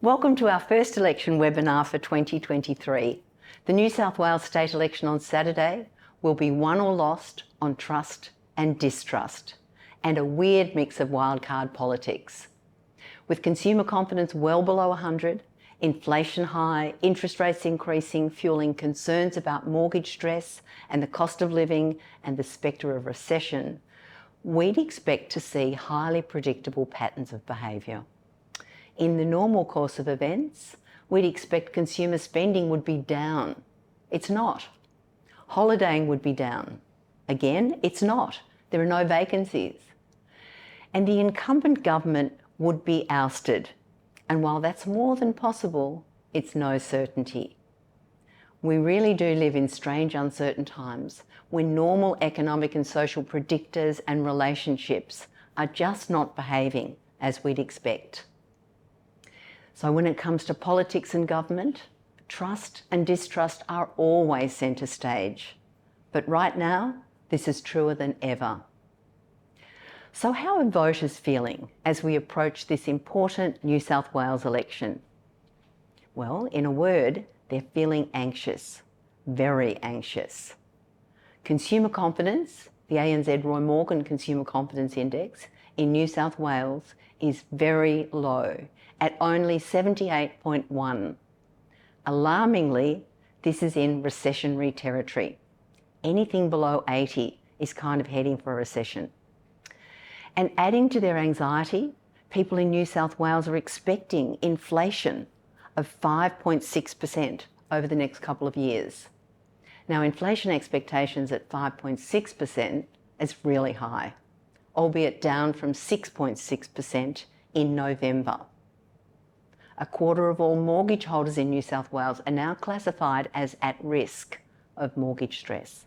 Welcome to our first election webinar for 2023. The New South Wales state election on Saturday will be won or lost on trust and distrust, and a weird mix of wildcard politics. With consumer confidence well below 100, inflation high, interest rates increasing, fueling concerns about mortgage stress and the cost of living and the spectre of recession, we'd expect to see highly predictable patterns of behaviour. In the normal course of events, we'd expect consumer spending would be down. It's not. Holidaying would be down. Again, it's not. There are no vacancies. And the incumbent government would be ousted. And while that's more than possible, it's no certainty. We really do live in strange, uncertain times when normal economic and social predictors and relationships are just not behaving as we'd expect. So when it comes to politics and government, trust and distrust are always centre stage. But right now, this is truer than ever. So how are voters feeling as we approach this important New South Wales election? Well, in a word, they're feeling anxious, very anxious. Consumer confidence, the ANZ Roy Morgan Consumer Confidence Index in New South Wales is very low, at only 78.1. Alarmingly, this is in recessionary territory. Anything below 80 is kind of heading for a recession. And adding to their anxiety, people in New South Wales are expecting inflation of 5.6% over the next couple of years. Now, inflation expectations at 5.6% is really high, albeit down from 6.6% in November. A quarter of all mortgage holders in New South Wales are now classified as at risk of mortgage stress.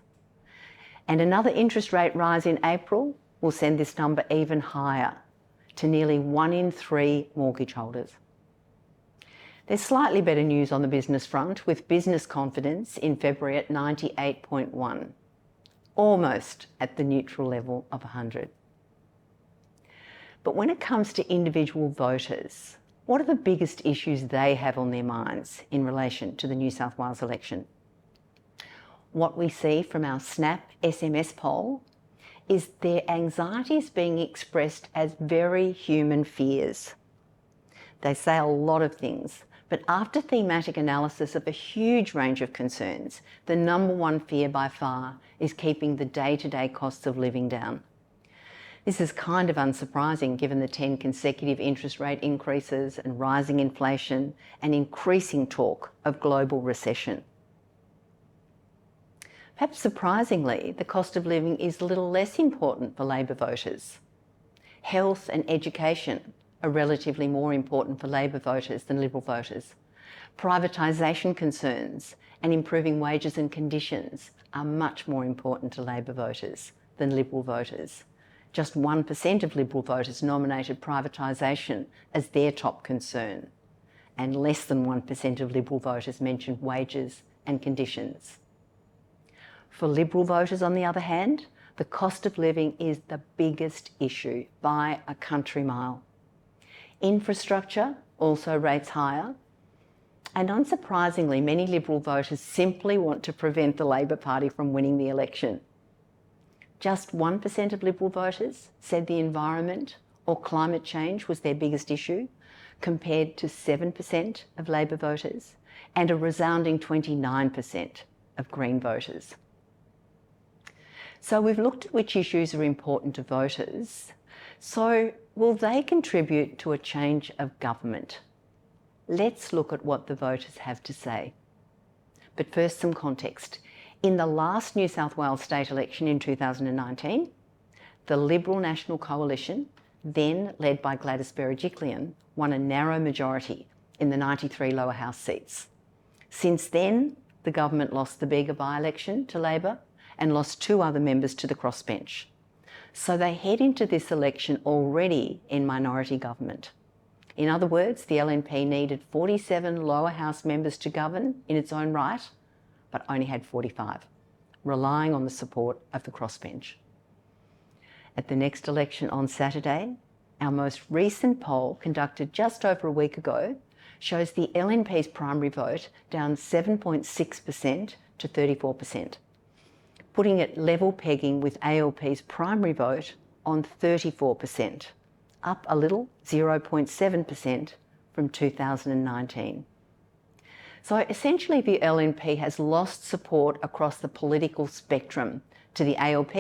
And another interest rate rise in April will send this number even higher, to nearly 1 in 3 mortgage holders. There's slightly better news on the business front, with business confidence in February at 98.1, almost at the neutral level of 100. But when it comes to individual voters, what are the biggest issues they have on their minds in relation to the New South Wales election? What we see from our Snap SMS poll is their anxieties being expressed as very human fears. They say a lot of things, but after thematic analysis of a huge range of concerns, the number one fear by far is keeping the day-to-day costs of living down. This is kind of unsurprising given the 10 consecutive interest rate increases and rising inflation and increasing talk of global recession. Perhaps surprisingly, the cost of living is a little less important for Labor voters. Health and education are relatively more important for Labor voters than Liberal voters. Privatisation concerns and improving wages and conditions are much more important to Labor voters than Liberal voters. Just 1% of Liberal voters nominated privatisation as their top concern, and less than 1% of Liberal voters mentioned wages and conditions. For Liberal voters, on the other hand, the cost of living is the biggest issue by a country mile. Infrastructure also rates higher, and unsurprisingly, many Liberal voters simply want to prevent the Labor Party from winning the election. Just 1% of Liberal voters said the environment or climate change was their biggest issue, compared to 7% of Labor voters and a resounding 29% of Green voters. So we've looked at which issues are important to voters. So will they contribute to a change of government? Let's look at what the voters have to say. But first, some context. In the last New South Wales state election in 2019, the Liberal National Coalition, then led by Gladys Berejiklian, won a narrow majority in the 93 lower house seats. Since then, the government lost the Bega by-election to Labor and lost 2 other members to the crossbench. So they head into this election already in minority government. In other words, the LNP needed 47 lower house members to govern in its own right, but only had 45, relying on the support of the crossbench. At the next election on Saturday, our most recent poll, conducted just over a week ago, shows the LNP's primary vote down 7.6% to 34%, putting it level pegging with ALP's primary vote on 34%, up a little, 0.7% from 2019. So essentially the LNP has lost support across the political spectrum to the ALP,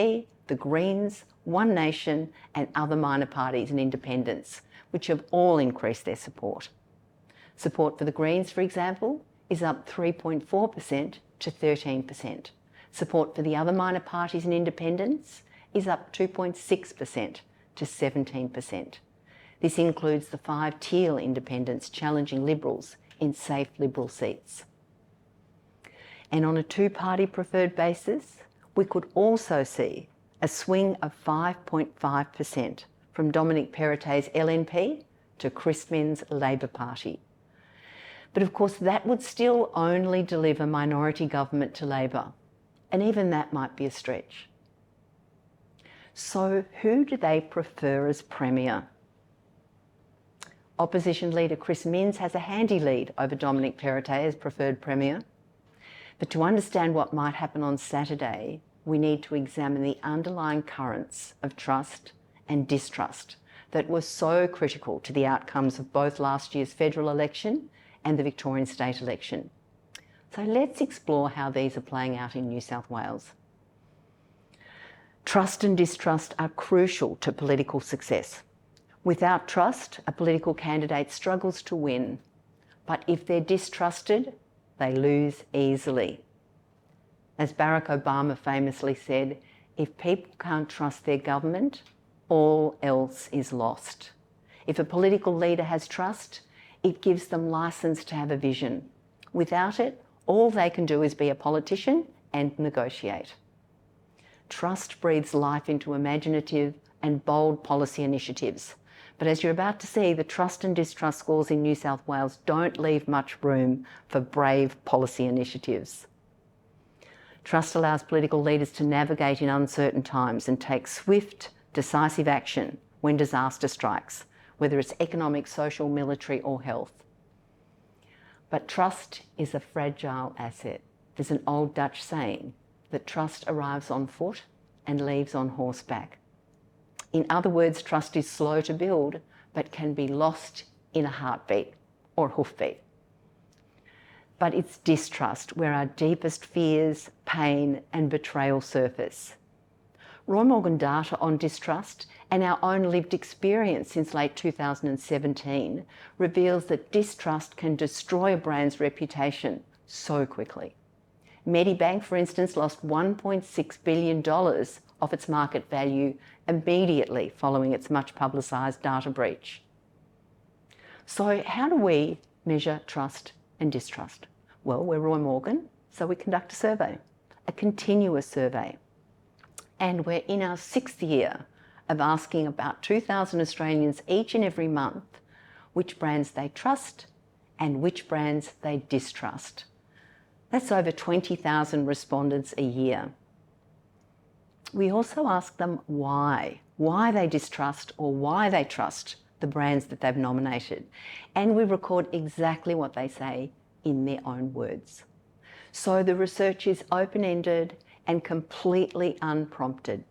the Greens, One Nation and other minor parties and independents, which have all increased their support. Support for the Greens, for example, is up 3.4% to 13%. Support for the other minor parties and independents is up 2.6% to 17%. This includes the 5 Teal independents challenging Liberals in safe Liberal seats. And on a two-party preferred basis, we could also see a swing of 5.5% from Dominic Perrottet's LNP to Chris Minns' Labor Party. But of course that would still only deliver minority government to Labor, and even that might be a stretch. So who do they prefer as Premier? Opposition leader Chris Minns has a handy lead over Dominic Perrottet as preferred Premier. But to understand what might happen on Saturday, we need to examine the underlying currents of trust and distrust that were so critical to the outcomes of both last year's federal election and the Victorian state election. So let's explore how these are playing out in New South Wales. Trust and distrust are crucial to political success. Without trust, a political candidate struggles to win, but if they're distrusted, they lose easily. As Barack Obama famously said, if people can't trust their government, all else is lost. If a political leader has trust, it gives them license to have a vision. Without it, all they can do is be a politician and negotiate. Trust breathes life into imaginative and bold policy initiatives. But as you're about to see, the trust and distrust scores in New South Wales don't leave much room for brave policy initiatives. Trust allows political leaders to navigate in uncertain times and take swift, decisive action when disaster strikes, whether it's economic, social, military or health. But trust is a fragile asset. There's an old Dutch saying that trust arrives on foot and leaves on horseback. In other words, trust is slow to build, but can be lost in a heartbeat or hoofbeat. But it's distrust where our deepest fears, pain and betrayal surface. Roy Morgan data on distrust and our own lived experience since late 2017 reveals that distrust can destroy a brand's reputation so quickly. Medibank, for instance, lost $1.6 billion of its market value immediately following its much publicised data breach. So how do we measure trust and distrust? Well, we're Roy Morgan, so we conduct a survey, a continuous survey. And we're in our 6th year of asking about 2,000 Australians each and every month which brands they trust and which brands they distrust. That's over 20,000 respondents a year. We also ask them why they distrust or why they trust the brands that they've nominated. And we record exactly what they say in their own words. So the research is open-ended and completely unprompted.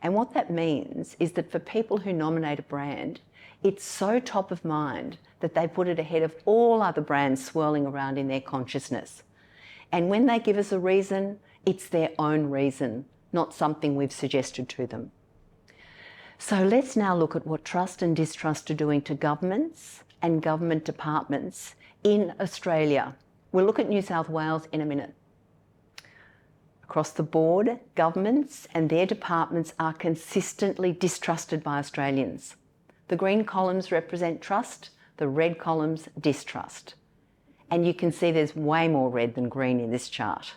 And what that means is that for people who nominate a brand, it's so top of mind that they put it ahead of all other brands swirling around in their consciousness. And when they give us a reason, it's their own reason, not something we've suggested to them. So let's now look at what trust and distrust are doing to governments and government departments in Australia. We'll look at New South Wales in a minute. Across the board, governments and their departments are consistently distrusted by Australians. The green columns represent trust, the red columns distrust. And you can see there's way more red than green in this chart.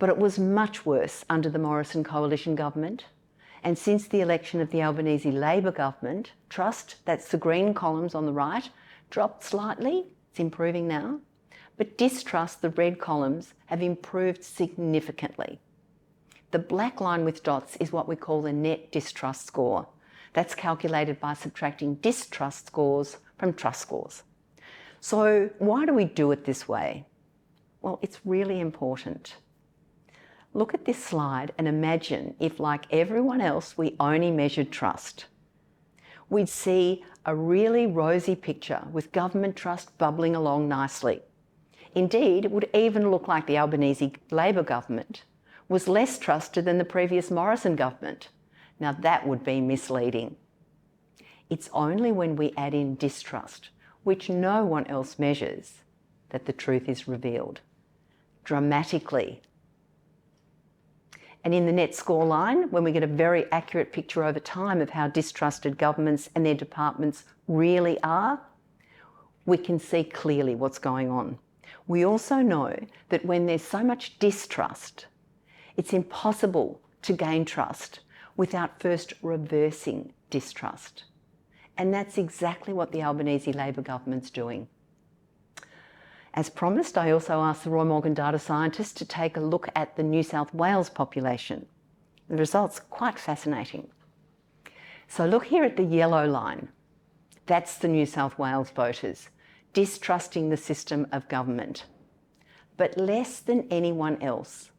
But it was much worse under the Morrison coalition government. And since the election of the Albanese Labor government, trust, that's the green columns on the right, dropped slightly. It's improving now. But distrust, the red columns, have improved significantly. The black line with dots is what we call the net distrust score. That's calculated by subtracting distrust scores from trust scores. So why do we do it this way? Well, it's really important. Look at this slide and imagine if, like everyone else, we only measured trust. We'd see a really rosy picture with government trust bubbling along nicely. Indeed, it would even look like the Albanese Labor government was less trusted than the previous Morrison government. Now that would be misleading. It's only when we add in distrust, which no one else measures, that the truth is revealed. Dramatically. And in the net score line, when we get a very accurate picture over time of how distrusted governments and their departments really are, we can see clearly what's going on. We also know that when there's so much distrust, it's impossible to gain trust without first reversing distrust. And that's exactly what the Albanese Labor government's doing. As promised, I also asked the Roy Morgan data scientists to take a look at the New South Wales population. The results are quite fascinating. So look here at the yellow line. That's the New South Wales voters, distrusting the system of government, but less than anyone else,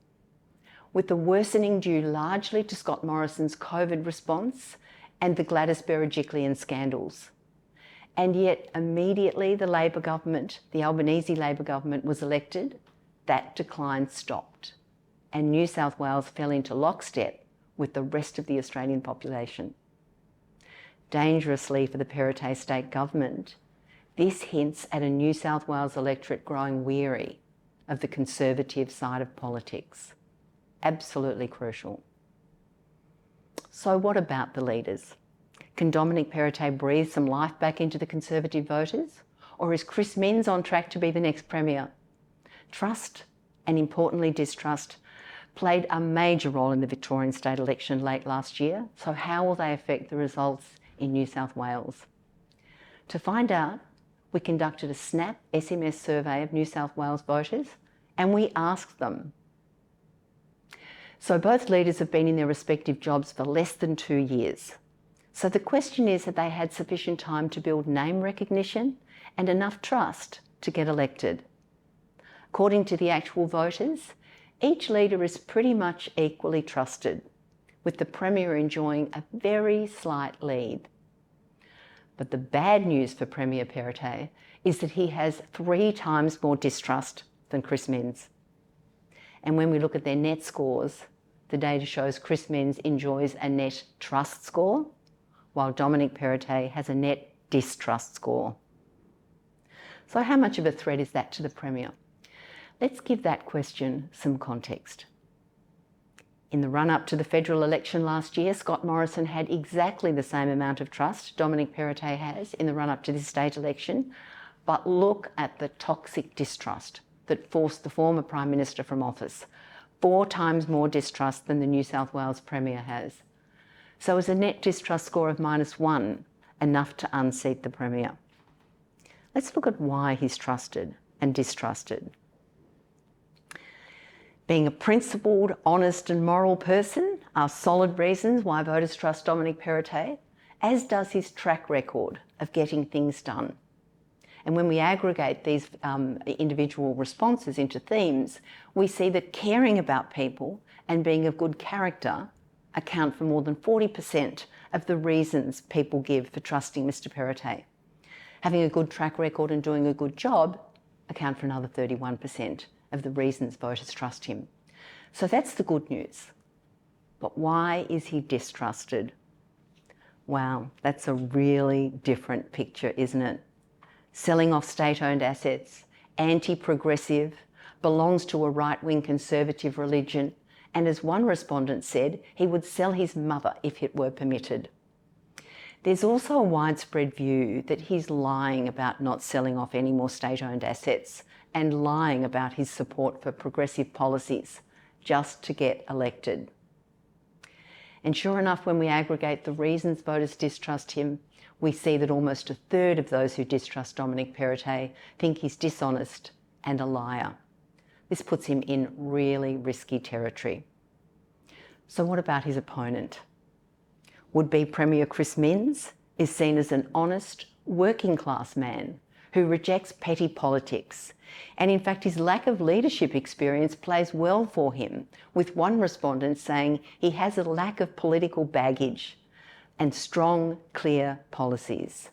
with the worsening due largely to Scott Morrison's COVID response and the Gladys Berejiklian scandals. And yet immediately the Labor government, the Albanese Labor government, was elected, that decline stopped, and New South Wales fell into lockstep with the rest of the Australian population. Dangerously for the Perrottet state government, this hints at a New South Wales electorate growing weary of the conservative side of politics. Absolutely crucial. So what about the leaders? Can Dominic Perrottet breathe some life back into the Conservative voters? Or is Chris Minns on track to be the next Premier? Trust, and importantly distrust, played a major role in the Victorian state election late last year, so how will they affect the results in New South Wales? To find out, we conducted a snap SMS survey of New South Wales voters, and we asked them. So both leaders have been in their respective jobs for less than 2 years. So the question is, have they had sufficient time to build name recognition and enough trust to get elected? According to the actual voters, each leader is pretty much equally trusted, with the Premier enjoying a very slight lead. But the bad news for Premier Perrottet is that he has 3 times more distrust than Chris Minns. And when we look at their net scores, the data shows Chris Minns enjoys a net trust score, while Dominic Perrottet has a net distrust score. So how much of a threat is that to the Premier? Let's give that question some context. In the run-up to the federal election last year, Scott Morrison had exactly the same amount of trust Dominic Perrottet has in the run-up to this state election, but look at the toxic distrust that forced the former Prime Minister from office. 4 times more distrust than the New South Wales Premier has. So is a net distrust score of -1 enough to unseat the Premier? Let's look at why he's trusted and distrusted. Being a principled, honest and moral person are solid reasons why voters trust Dominic Perrottet, as does his track record of getting things done. And when we aggregate these individual responses into themes, we see that caring about people and being of good character account for more than 40% of the reasons people give for trusting Mr Perrottet. Having a good track record and doing a good job account for another 31% of the reasons voters trust him. So that's the good news. But why is he distrusted? Wow, that's a really different picture, isn't it? Selling off state-owned assets, anti-progressive, belongs to a right-wing conservative religion, and as one respondent said, he would sell his mother if it were permitted. There's also a widespread view that he's lying about not selling off any more state-owned assets and lying about his support for progressive policies just to get elected. And sure enough, when we aggregate the reasons voters distrust him, we see that almost 1/3 of those who distrust Dominic Perrottet think he's dishonest and a liar. This puts him in really risky territory. So what about his opponent? Would-be Premier Chris Minns is seen as an honest, working-class man who rejects petty politics. And in fact, his lack of leadership experience plays well for him, with one respondent saying he has a lack of political baggage and strong, clear policies.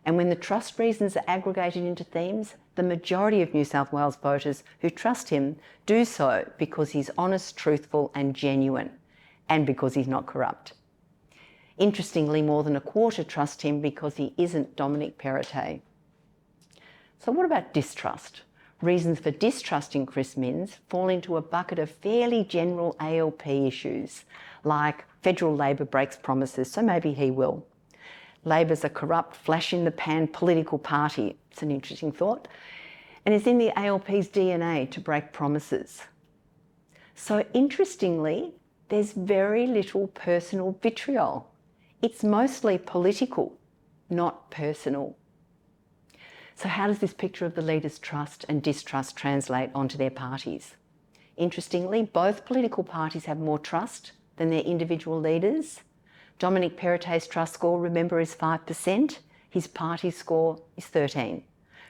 And when the trust reasons are aggregated into themes, the majority of New South Wales voters who trust him do so because he's honest, truthful and genuine, and because he's not corrupt. Interestingly, more than a quarter trust him because he isn't Dominic Perrottet. So what about distrust? Reasons for distrusting Chris Minns fall into a bucket of fairly general ALP issues, like federal Labor breaks promises, so maybe he will. Labor's a corrupt, flash-in-the-pan political party. It's an interesting thought. And it's in the ALP's DNA to break promises. So interestingly, there's very little personal vitriol. It's mostly political, not personal. So how does this picture of the leaders' trust and distrust translate onto their parties? Interestingly, both political parties have more trust than their individual leaders. Dominic Perrottet's trust score, remember, is 5%. His party score is 13%.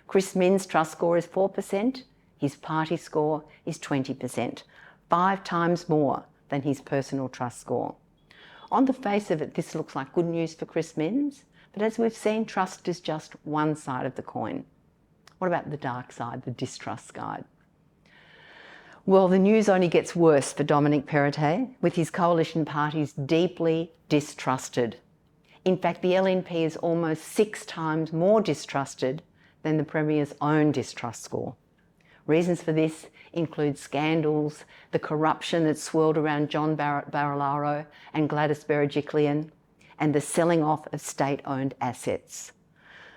Chris Minns' trust score is 4%. His party score is 20%, 5 times more than his personal trust score. On the face of it, this looks like good news for Chris Minns, but as we've seen, trust is just one side of the coin. What about the dark side, the distrust side? Well, the news only gets worse for Dominic Perrottet, with his coalition parties deeply distrusted. In fact, the LNP is almost 6 times more distrusted than the Premier's own distrust score. Reasons for this include scandals, the corruption that swirled around John Barilaro and Gladys Berejiklian, and the selling off of state-owned assets.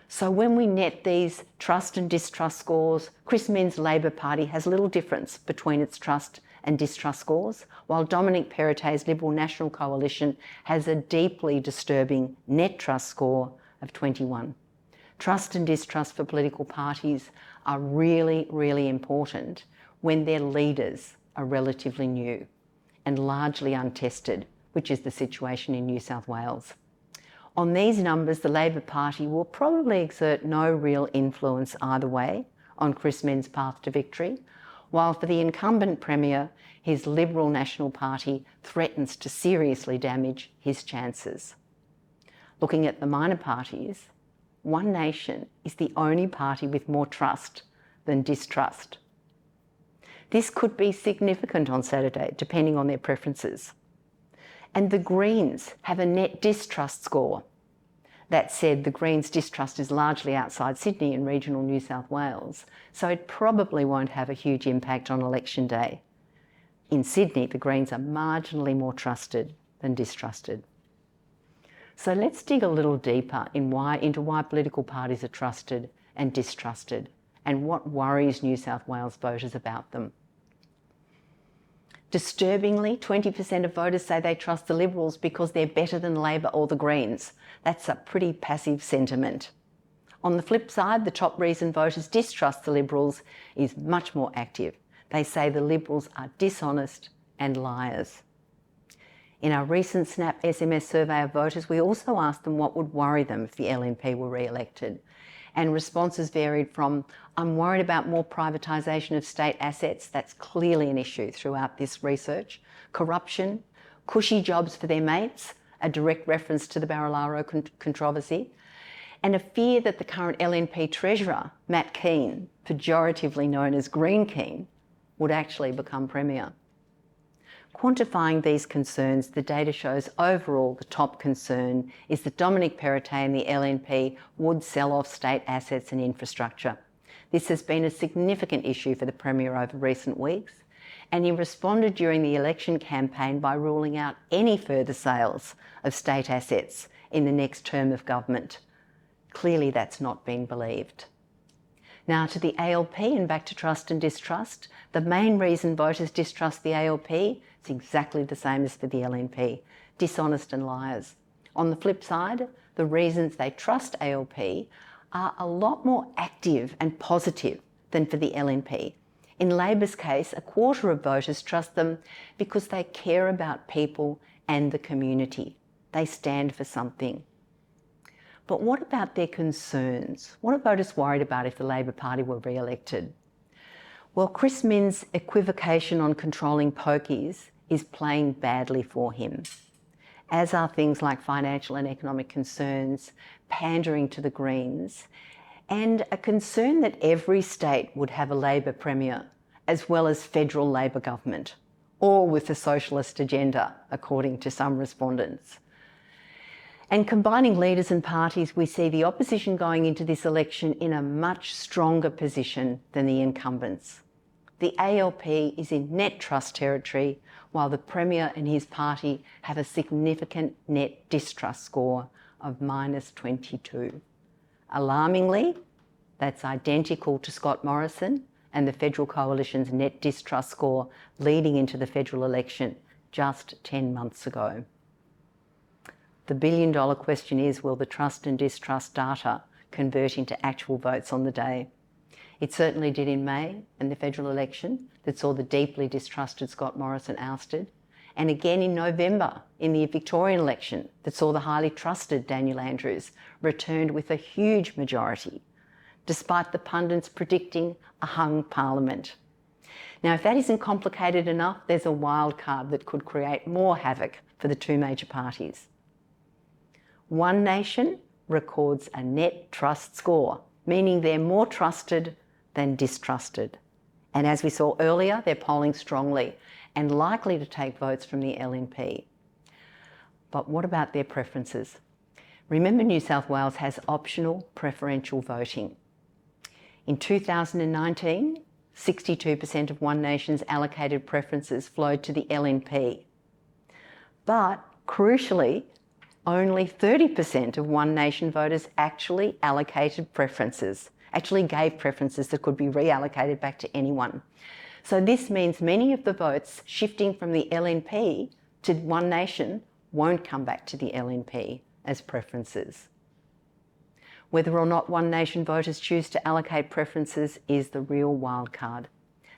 So when we net these trust and distrust scores, Chris Minns' Labor Party has little difference between its trust and distrust scores, while Dominic Perrottet's Liberal National Coalition has a deeply disturbing net trust score of 21. Trust and distrust for political parties are really, really important when their leaders are relatively new and largely untested, which is the situation in New South Wales. On these numbers, the Labor Party will probably exert no real influence either way on Chris Minns' path to victory, while for the incumbent Premier, his Liberal National Party threatens to seriously damage his chances. Looking at the minor parties, One Nation is the only party with more trust than distrust. This could be significant on Saturday, depending on their preferences. And the Greens have a net distrust score. That said, the Greens' distrust is largely outside Sydney in regional New South Wales, so it probably won't have a huge impact on election day. In Sydney, the Greens are marginally more trusted than distrusted. So let's dig a little deeper into why political parties are trusted and distrusted, and what worries New South Wales voters about them. Disturbingly, 20% of voters say they trust the Liberals because they're better than Labor or the Greens. That's a pretty passive sentiment. On the flip side, the top reason voters distrust the Liberals is much more active. They say the Liberals are dishonest and liars. In our recent Snap SMS survey of voters, we also asked them what would worry them if the LNP were re-elected. And responses varied from, I'm worried about more privatisation of state assets, that's clearly an issue throughout this research, corruption, cushy jobs for their mates, a direct reference to the Barilaro controversy, and a fear that the current LNP Treasurer, Matt Keane, pejoratively known as Green Keane, would actually become Premier. Quantifying these concerns, the data shows overall the top concern is that Dominic Perrottet and the LNP would sell off state assets and infrastructure. This has been a significant issue for the Premier over recent weeks, and he responded during the election campaign by ruling out any further sales of state assets in the next term of government. Clearly that's not being believed. Now to the ALP and back to trust and distrust. The main reason voters distrust the ALP is exactly the same as for the LNP, dishonest and liars. On the flip side, the reasons they trust ALP are a lot more active and positive than for the LNP. In Labor's case, a quarter of voters trust them because they care about people and the community. They stand for something. But what about their concerns? What are voters worried about if the Labor Party were re-elected? Well, Chris Minns' equivocation on controlling pokies is playing badly for him, as are things like financial and economic concerns, pandering to the Greens, and a concern that every state would have a Labor Premier, as well as federal Labor government, all with a socialist agenda, according to some respondents. And combining leaders and parties, we see the opposition going into this election in a much stronger position than the incumbents. The ALP is in net trust territory, while the Premier and his party have a significant net distrust score of -22. Alarmingly, that's identical to Scott Morrison and the Federal Coalition's net distrust score leading into the federal election just 10 months ago. The billion-dollar question is, will the trust and distrust data convert into actual votes on the day? It certainly did in May in the federal election that saw the deeply distrusted Scott Morrison ousted, and again in November in the Victorian election that saw the highly trusted Daniel Andrews returned with a huge majority, despite the pundits predicting a hung parliament. Now, if that isn't complicated enough, there's a wild card that could create more havoc for the two major parties. One Nation records a net trust score, meaning they're more trusted than distrusted. And as we saw earlier, they're polling strongly and likely to take votes from the LNP. But what about their preferences? Remember, New South Wales has optional preferential voting. In 2019, 62% of One Nation's allocated preferences flowed to the LNP. But crucially, only 30% of One Nation voters actually allocated preferences, actually gave preferences that could be reallocated back to anyone. So this means many of the votes shifting from the LNP to One Nation won't come back to the LNP as preferences. Whether or not One Nation voters choose to allocate preferences is the real wild card.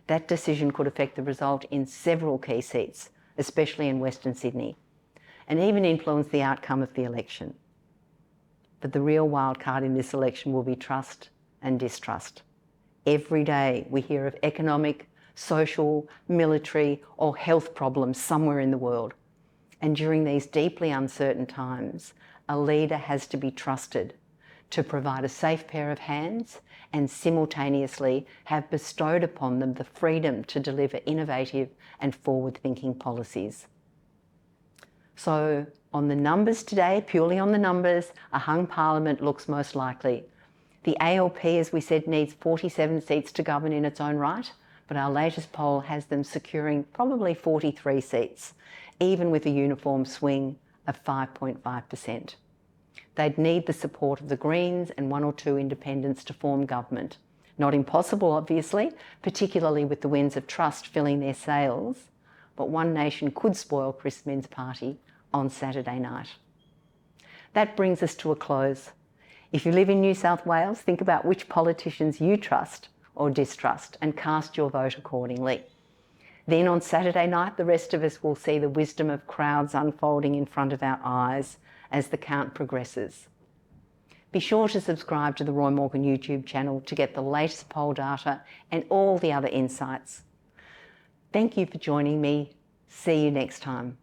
That decision could affect the result in several key seats, especially in Western Sydney, and even influence the outcome of the election. But the real wild card in this election will be trust and distrust. Every day we hear of economic, social, military, or health problems somewhere in the world. And during these deeply uncertain times, a leader has to be trusted to provide a safe pair of hands and simultaneously have bestowed upon them the freedom to deliver innovative and forward-thinking policies. So on the numbers today, purely on the numbers, a hung parliament looks most likely. The ALP, as we said, needs 47 seats to govern in its own right, but our latest poll has them securing probably 43 seats, even with a uniform swing of 5.5%. They'd need the support of the Greens and one or two independents to form government. Not impossible, obviously, particularly with the winds of trust filling their sails, but One Nation could spoil Chris Minns' party on Saturday night. That brings us to a close. If you live in New South Wales, think about which politicians you trust or distrust and cast your vote accordingly. Then on Saturday night, the rest of us will see the wisdom of crowds unfolding in front of our eyes as the count progresses. Be sure to subscribe to the Roy Morgan YouTube channel to get the latest poll data and all the other insights. Thank you for joining me. See you next time.